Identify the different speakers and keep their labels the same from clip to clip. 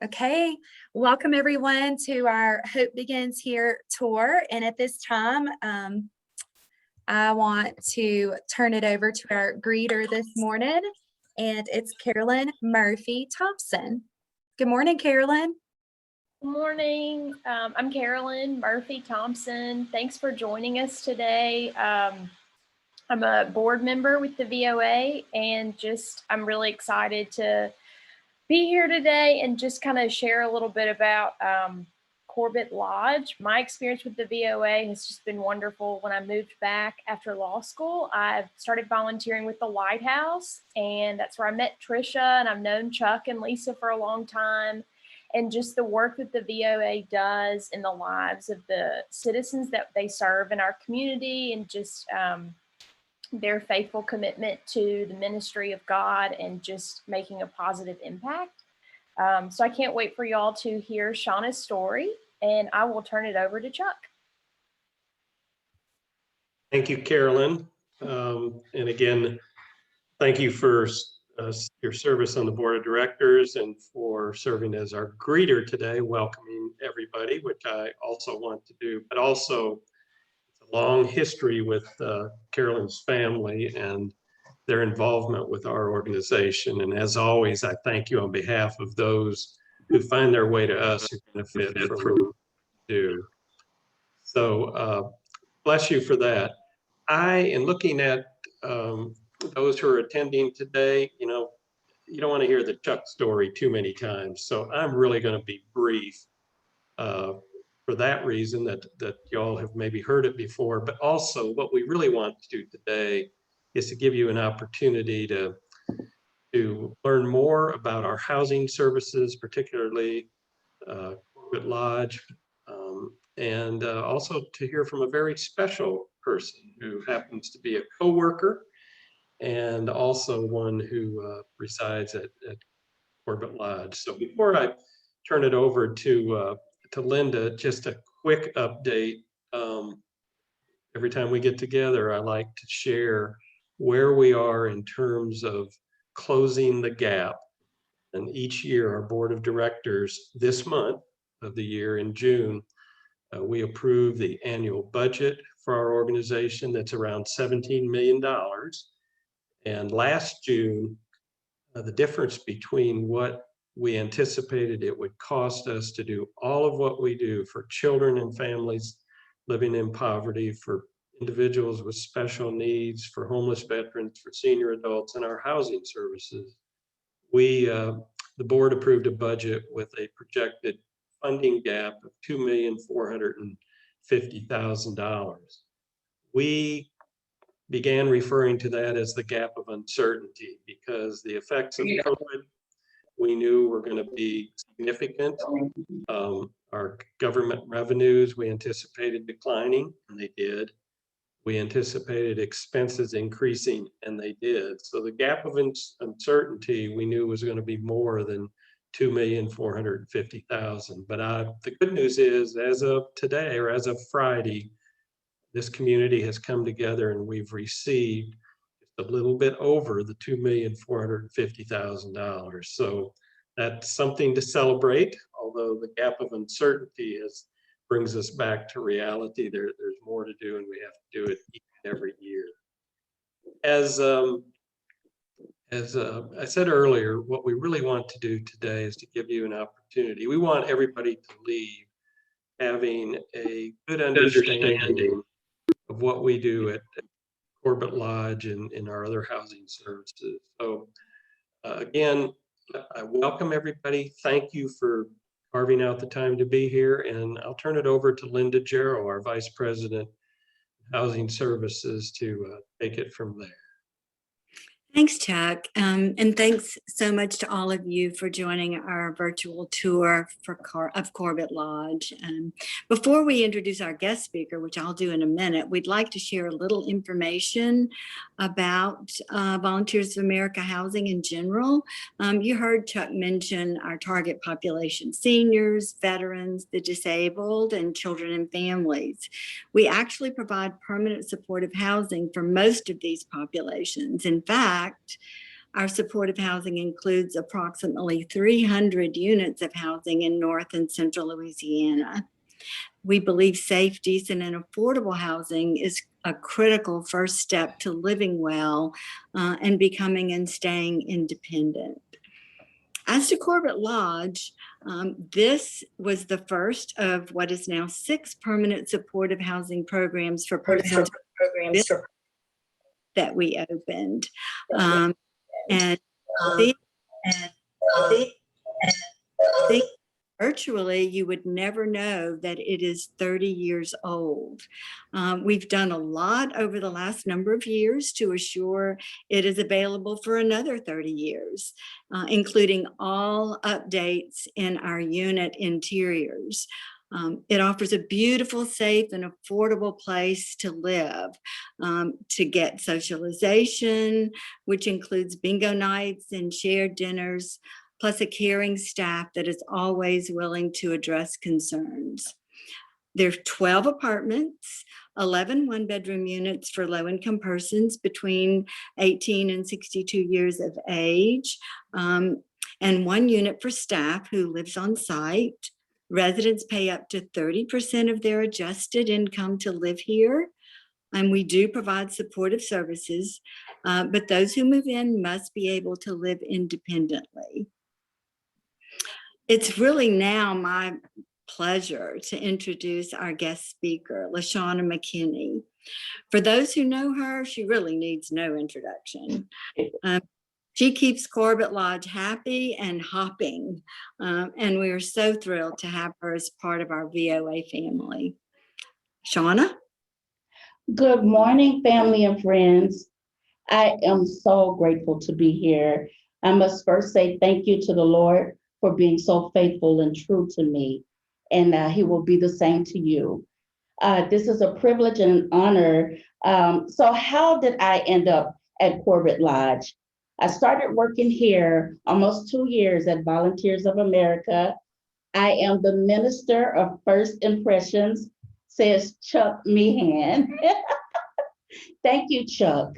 Speaker 1: Okay, welcome everyone to our Hope Begins Here tour. And at this time, I want to turn it over to our greeter this morning, and it's Carolyn Murphy Thompson. Good morning, Carolyn.
Speaker 2: Good morning. I'm Carolyn Murphy Thompson. Thanks for joining us today. I'm a board member with the VOA, and I'm really excited to be here today and just kind of share a little bit about Corbitt Lodge. My experience with the VOA has just been wonderful. When I moved back after law school, I started volunteering with the Lighthouse, and that's where I met Trisha, and I've known Chuck and Lisa for a long time. And just the work that the VOA does in the lives of the citizens that they serve in our community, and just their faithful commitment to the ministry of God and just making a positive impact. So I can't wait for y'all to hear Shauna's story, and I will turn it over to Chuck.
Speaker 3: Thank you, Carolyn. And again, thank you for your service on the board of directors and for serving as our greeter today, welcoming everybody, which I also want to do, but also it's a long history with Carolyn's family and their involvement with our organization. And as always, I thank you on behalf of those who find their way to us who benefit from what we do. So bless you for that. In looking at those who are attending today, you don't want to hear the Chuck story too many times. So I'm really going to be brief for that reason that y'all have maybe heard it before, but also what we really want to do today is to give you an opportunity to learn more about our housing services, particularly Corbitt Lodge, and also to hear from a very special person who happens to be a coworker and also one who resides at Corbitt Lodge. So before I turn it over to Linda, just a quick update. Every time we get together, I like to share where we are in terms of closing the gap. And each year, our board of directors, this month of the year in June, we approve the annual budget for our organization that's around $17 million. And last June, the difference between what we anticipated it would cost us to do all of what we do for children and families living in poverty, for individuals with special needs, for homeless veterans, for senior adults, and our housing services. The board approved a budget with a projected funding gap of $2,450,000. We began referring to that as the gap of uncertainty because the effects of COVID we knew were going to be significant. Our government revenues we anticipated declining, and they did. We anticipated expenses increasing, and they did. So the gap of uncertainty we knew was going to be more than $2,450,000. But the good news is, as of today, or as of Friday, this community has come together and we've received just a little bit over the $2,450,000. So that's something to celebrate, although the gap of uncertainty brings us back to reality. There's more to do, and we have to do it each and every year. As I said earlier, what we really want to do today is to give you an opportunity. We want everybody to leave having a good understanding of what we do at Corbitt Lodge and in our other housing services. So again, I welcome everybody. Thank you for carving out the time to be here, and I'll turn it over to Linda Jarrow, our Vice President, Housing Services, to take it from there.
Speaker 4: Thanks, Chuck. And thanks so much to all of you for joining our virtual tour of Corbitt Lodge. Before we introduce our guest speaker, which I'll do in a minute, we'd like to share a little information about Volunteers of America housing in general. You heard Chuck mention our target population: seniors, veterans, the disabled, and children and families. We actually provide permanent supportive housing for most of these populations. In fact, Our supportive housing includes approximately 300 units of housing in North and Central Louisiana. We believe safe, decent, and affordable housing is a critical first step to living well and becoming and staying independent. As to Corbitt Lodge, this was the first of what is now 6 permanent supportive housing programs for persons that we opened. Virtually, you would never know that it is 30 years old. We've done a lot over the last number of years to assure it is available for another 30 years, including all updates in our unit interiors. It offers a beautiful, safe, and affordable place to live, to get socialization, which includes bingo nights and shared dinners, plus a caring staff that is always willing to address concerns. There are 12 apartments, 11 one-bedroom units for low-income persons between 18 and 62 years of age, and 1 unit for staff who lives on site. Residents pay up to 30% of their adjusted income to live here, and we do provide supportive services, but those who move in must be able to live independently. It's really now my pleasure to introduce our guest speaker, LaShawna McKinney. For those who know her, she really needs no introduction. She keeps Corbitt Lodge happy and hopping, and we are so thrilled to have her as part of our VOA family. Shawna?
Speaker 5: Good morning, family and friends. I am so grateful to be here. I must first say thank you to the Lord for being so faithful and true to me, and He will be the same to you. This is a privilege and an honor. So how did I end up at Corbitt Lodge? I started working here almost 2 years at Volunteers of America. I am the Minister of First Impressions, says Chuck Meehan. Thank you, Chuck.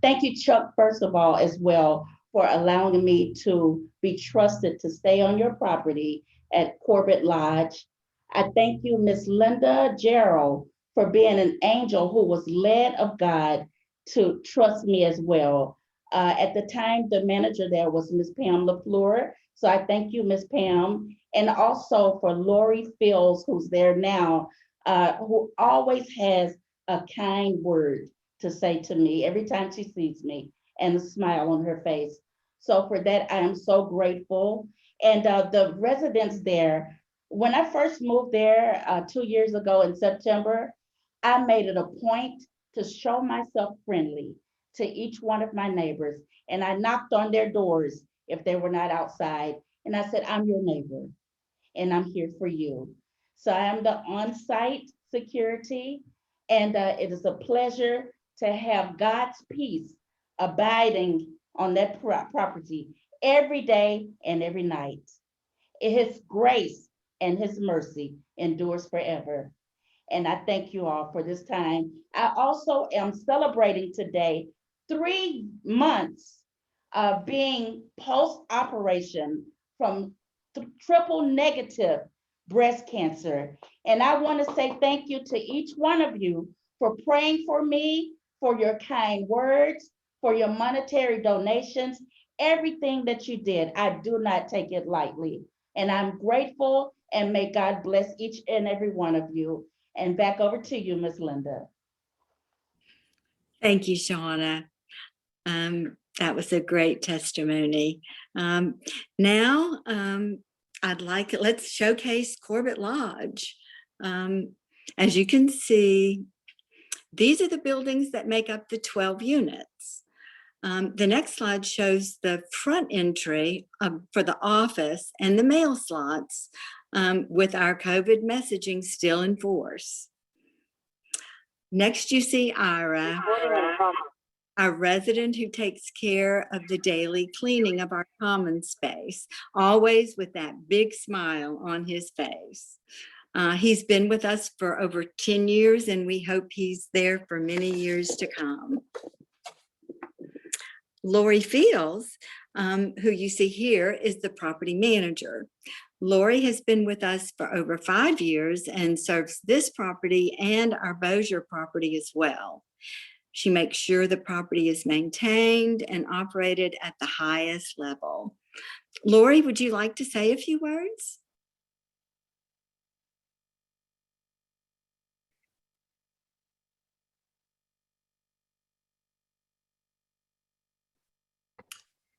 Speaker 5: Thank you, Chuck, first of all, as well, for allowing me to be trusted to stay on your property at Corbitt Lodge. I thank you, Miss Linda Gerald, for being an angel who was led of God to trust me as well. At the time, the manager there was Miss Pam LaFleur. So I thank you, Miss Pam. And also for Lori Fields, who's there now, who always has a kind word to say to me every time she sees me, and a smile on her face. So for that, I am so grateful. And the residents there, when I first moved there 2 years ago in September, I made it a point to show myself friendly to each one of my neighbors. And I knocked on their doors if they were not outside. And I said, I'm your neighbor and I'm here for you. So I am the on-site security, and it is a pleasure to have God's peace abiding on that property every day and every night. His grace and His mercy endures forever. And I thank you all for this time. I also am celebrating today 3 months of being post-operation from triple negative breast cancer. And I want to say thank you to each one of you for praying for me, for your kind words, for your monetary donations, everything that you did. I do not take it lightly. And I'm grateful, and may God bless each and every one of you. And back over to you, Miss Linda.
Speaker 4: Thank you, Shawna. That was a great testimony. Now, let's showcase Corbitt Lodge. As you can see, these are the buildings that make up the 12 units. The next slide shows the front entry for the office and the mail slots with our COVID messaging still in force. Next, you see Ira, our resident who takes care of the daily cleaning of our common space, always with that big smile on his face. He's been with us for over 10 years, and we hope he's there for many years to come. Lori Fields, who you see here, is the property manager. Lori has been with us for over 5 years and serves this property and our Bossier property as well. She makes sure the property is maintained and operated at the highest level. Lori, would you like to say a few words?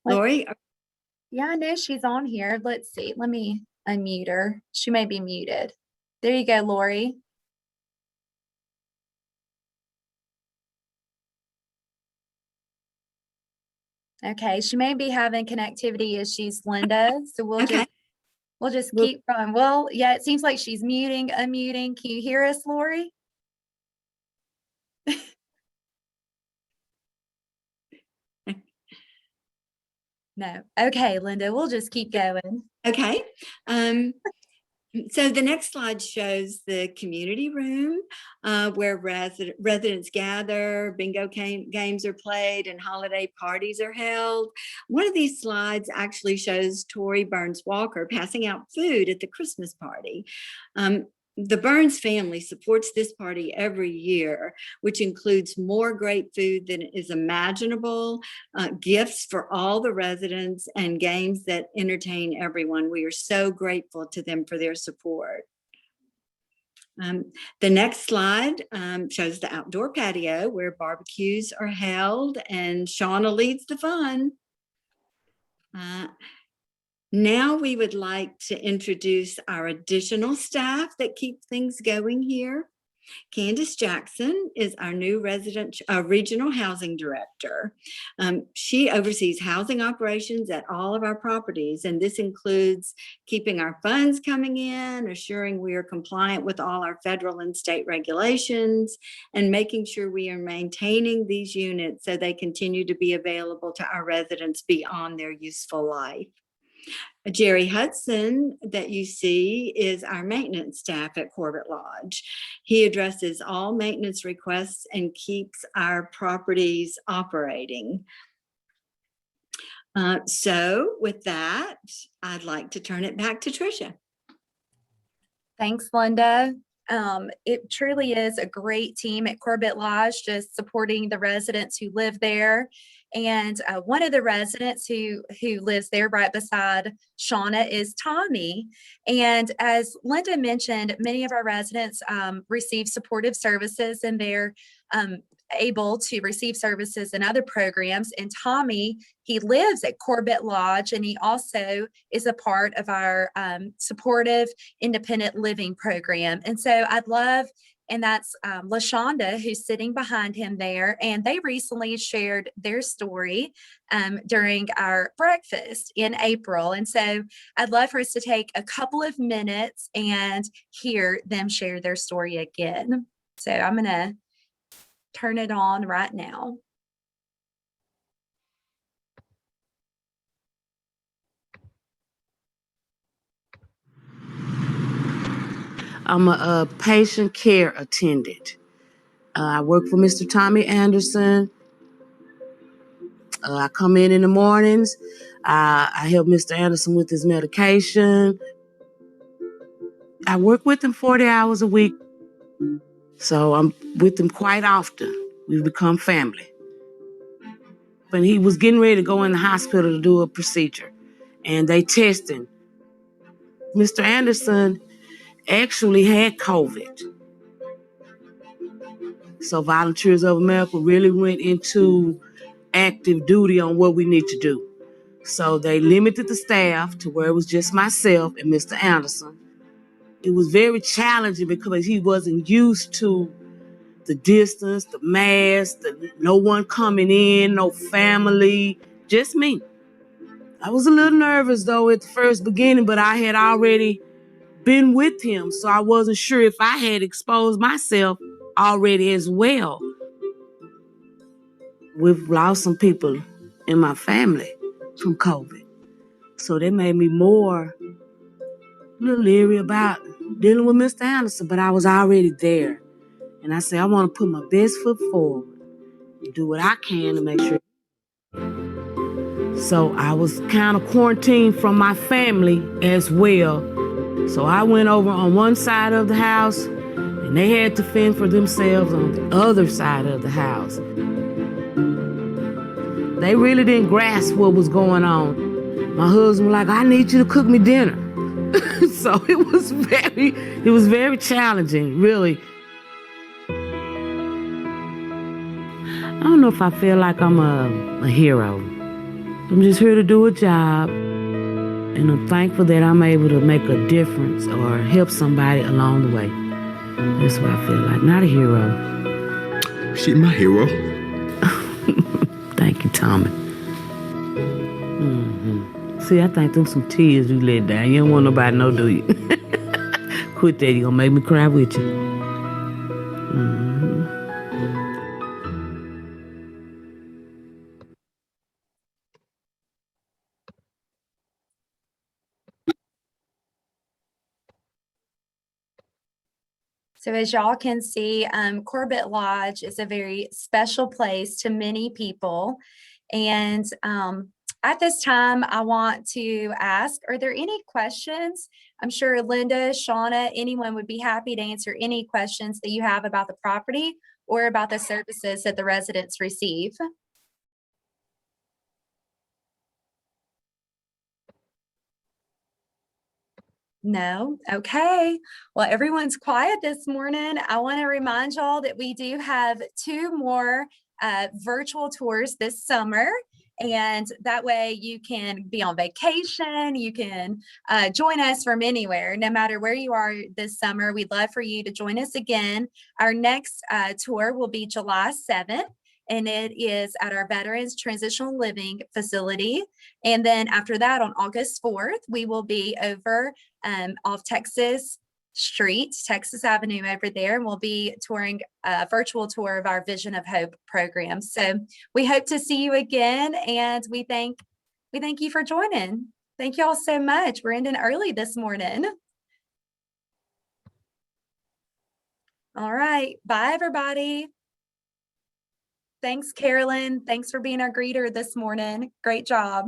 Speaker 4: Lori?
Speaker 1: Yeah, I know she's on here. Let's see. Let me unmute her. She may be muted. There you go, Lori. Okay, she may be having connectivity issues, Linda. So we'll
Speaker 4: Okay.
Speaker 1: just keep going. Well, yeah, it seems like she's muting, unmuting. Can you hear us, Lori? No. Okay, Linda, we'll just keep going.
Speaker 4: Okay. So the next slide shows the community room where residents gather, bingo games are played, and holiday parties are held. One of these slides actually shows Tori Burns Walker passing out food at the Christmas party. The Burns family supports this party every year, which includes more great food than is imaginable, gifts for all the residents, and games that entertain everyone. We are so grateful to them for their support. The next slide shows the outdoor patio where barbecues are held, and Shauna leads the fun. Now we would like to introduce our additional staff that keep things going here. Candace Jackson is our new regional housing director. She oversees housing operations at all of our properties, and this includes keeping our funds coming in, assuring we are compliant with all our federal and state regulations, and making sure we are maintaining these units so they continue to be available to our residents beyond their useful life. Jerry Hudson that you see is our maintenance staff at Corbitt Lodge. He addresses all maintenance requests and keeps our properties operating. So with that, I'd like to turn it back to Tricia.
Speaker 1: Thanks, Linda. It truly is a great team at Corbitt Lodge, just supporting the residents who live there. And one of the residents who lives there right beside Shauna is Tommy. And as Linda mentioned, many of our residents receive supportive services, and they're able to receive services and other programs. And Tommy, he lives at Corbitt Lodge, and he also is a part of our supportive independent living program. And so I'd love, and that's LaShonda, who's sitting behind him there. And they recently shared their story during our breakfast in April. And so I'd love for us to take a couple of minutes and hear them share their story again. So I'm going to turn it on right now.
Speaker 6: I'm a patient care attendant. I work for Mr. Tommy Anderson. I come in the mornings. I help Mr. Anderson with his medication. I work with him 40 hours a week. So I'm with him quite often. We've become family. When he was getting ready to go in the hospital to do a procedure, and they tested, Mr. Anderson actually had COVID. So Volunteers of America really went into active duty on what we need to do. So they limited the staff to where it was just myself and Mr. Anderson. It was very challenging because he wasn't used to the distance, the mask, no one coming in, no family, just me. I was a little nervous though at the first beginning, but I had already been with him, so I wasn't sure if I had exposed myself already as well. We've lost some people in my family from COVID. So that made me a little leery about dealing with Mr. Anderson, but I was already there. And I said, I want to put my best foot forward and do what I can to make sure. So I was kind of quarantined from my family as well. So I went over on one side of the house and they had to fend for themselves on the other side of the house. They really didn't grasp what was going on. My husband was like, I need you to cook me dinner. So it was very challenging, really. I don't know if I feel like I'm a hero. I'm just here to do a job, and I'm thankful that I'm able to make a difference or help somebody along the way. That's what I feel like, not a hero.
Speaker 7: She's my hero.
Speaker 6: Thank you, Tommy. See, I think them some tears you let down. You don't want nobody to know, do you? Quit that, you gonna make me cry with you.
Speaker 1: So as y'all can see, Corbitt Lodge is a very special place to many people. And at this time, I want to ask, are there any questions? I'm sure Linda, Shauna, anyone would be happy to answer any questions that you have about the property or about the services that the residents receive. No? Okay. Well, everyone's quiet this morning. I want to remind y'all that we do have 2 more virtual tours this summer. And that way you can be on vacation. You can join us from anywhere, no matter where you are this summer. We'd love for you to join us again. Our next tour will be July 7th. And it is at our Veterans Transitional Living Facility. And then after that, on August 4th, we will be over off Texas Street, Texas Avenue over there, and we'll be touring a virtual tour of our Vision of Hope program. So we hope to see you again, and we thank you for joining. Thank you all so much. We're ending early this morning. All right. Bye, everybody. Thanks, Carolyn. Thanks for being our greeter this morning. Great job.